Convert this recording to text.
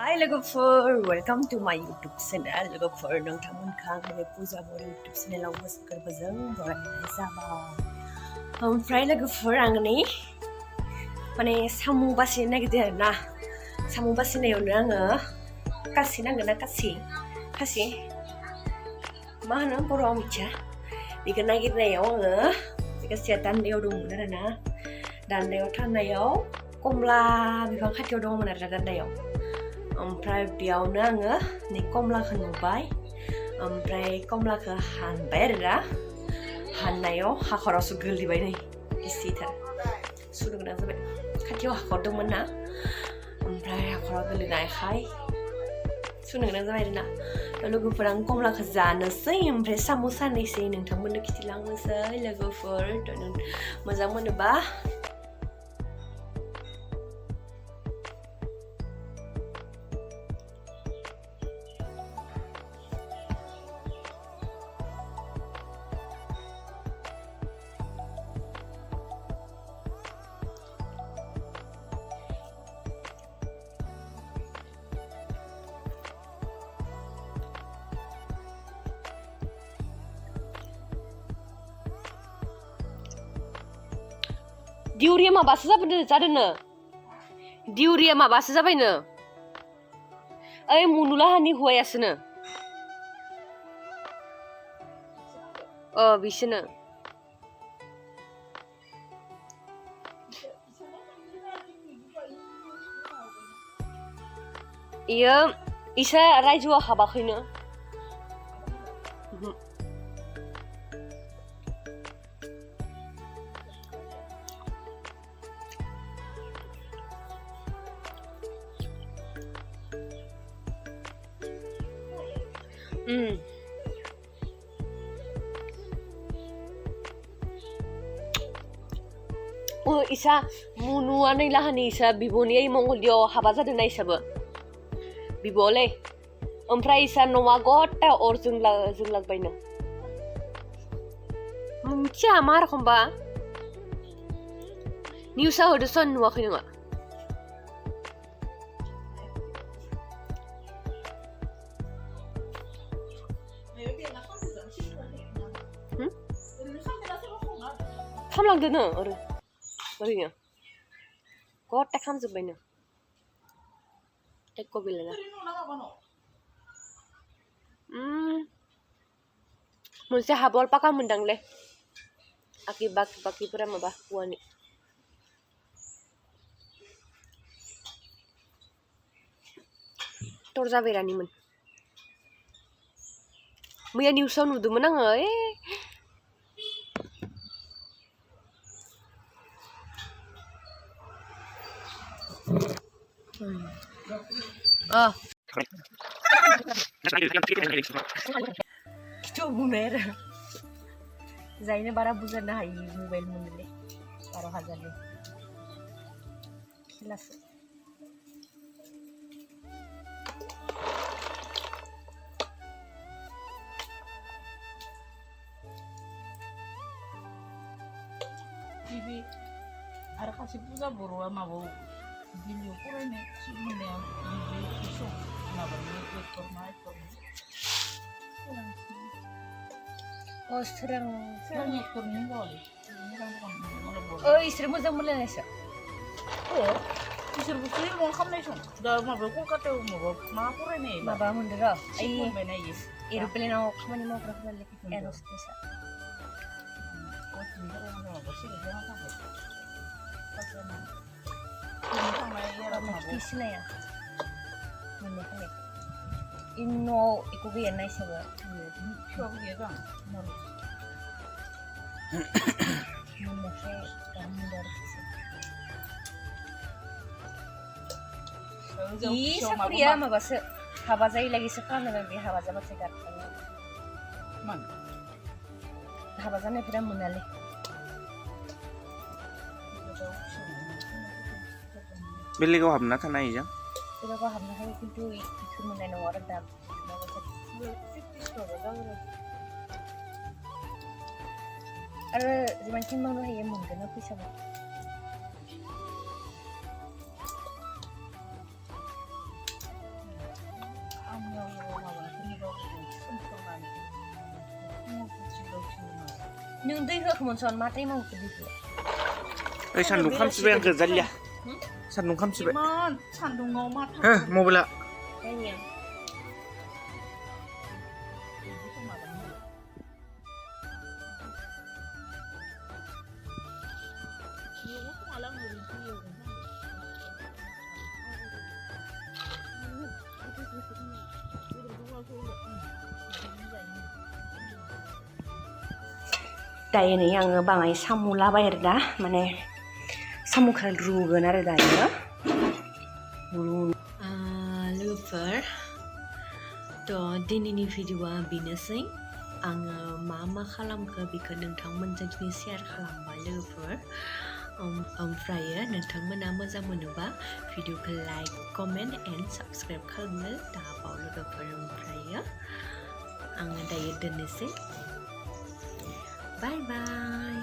Hi lwgwfwr, welcome to my YouTube channel. lwgwfwr नोंथांमोनखौ आंनि पुजा बर' YouTube channel गोसो गोरबोजों बरायनाय जाबाय। ओमफ्राय लोगोफोर आंनि माने सामु बासिनो नागिरदों आरोना। सामु बासिनायावनो आङो खासि नांगोन ना खासि मा होनो बर'आव मिथिया। बेखौ नागिरनायाव आङो बे खासिया दान्दायाव दंमोन आरोना। दान्दायाव थानायाव कमला बिफां खाथियाव दंमोन आरोना दान्दायाव। ओमफ्राय बेयावनो आङो नै कमलाखौ नुबाय। ओमफ्राय कमलाखौ हानबाय आरोना। हाननायाव हाखरावसो गोलैबाय नै गिसिथार सुनो गोनां जाबाय। खाथियाव हाखर दंमोन ना, ओमफ्राय हाखराव गोलैनायखाय सुनो गोनां जाबाय आरोना। लोगोफोर आं कमलाखौ जानोसै, ओमफ्राय साम' सानैसै नोंथांमोननो खिथिलांनोसै लोगोफोर। मोजां मोनोबा दिउरिया माबासो जादोंनो दिउरिया माबासो जाबायनो ओइ मुनुलाहानि हौवायासोनो बिसोरनो इयो इसा रायजोआव हाबाखैनो। इसा मुनुआ नै लाहानि इसा बिब'नि मंगलदैयाव हाबा जादोंना इसाबो बिब'लै। ओमफ्राय इसा न'आ गथा अर जोंलांबायनो। मिथिया मा रखमबा निउसआ होदोसन नुवाखै नोङो? खामलांदोनो ओरैनो गथा खामजोब्बायनो एक बिलाना। मोनसे हाबल पाका मोनदांलै बाकिफोरा माबा औवानि। दरजा बेरानिमोन। मैया निउसाव नुदोंमोन आङो। खिथु बुंनाय आरो जायनो बारा बुजारनो हायि मबाइल मोनोलै 12,000नि खेलासो। टिभि आरो खायसे पुजा बर'आ माबाव दिल्लीयाव फरायनाय मोनायाव माबानि एक्टर मा एक्टरनि सोरां एक्टरनि हिनजावालै इसोर मोजां मोनलायनायसो। बिसोरबोसो एलबाम खालामनायसं दा माबायाव कलकातायाव मा फरायनाय माबा मोनदों र' मोनबायना इयो एर'प्लेनाव खामानि मावग्राफोरालै एर'स्टेसआ सिनाया मोननायखाय न'आव एख' गैया ना इसोरबो फिसाबो गैया जां मोननायखाय गाहाम मोनदों आरो साख्रिया माबासो हाबा जायै लागिसो खालामदों। बे हाबा जाबाथाय गारखाङो। हाबा जानायफोरा मोनालै बेलेगाव हाबना थानाय इजा बेलेगाव हाबनो हायो, खिन्थु इखौ मोननाय नङा आरो दा आरो जिमानखि मावनो हायो मोनगोन ना फैसाखौ। नों दै होखोमोनसन मा टाइमाव दैखो ओइ सान्दुं खामसिबाय आंखो जालिया सान्दुं खामसिबाय इमान सान्दुङाव माथा हो मबाइला नायनिया दायो नै आङो बाङाय साम' लाबाय आरो दा माने साम'खौ रुगोन आरो दायो लोगोफोर थ' दिनैनि भिडिअआ बेनोसै आङो मा खालामखो बेखौ नोंथांमोनजों दिनै शेयार खालामबाय लोगोफोर ओमफ्रायो नोंथांमोना मोजां मोनोबा भिडिअखौ लाइक कमेन्ट एन्ड साबस्क्राइब खालामनो दाबाव लोगोफोर ओमफ्रायो आङो दायो दोननोसै बाय बाय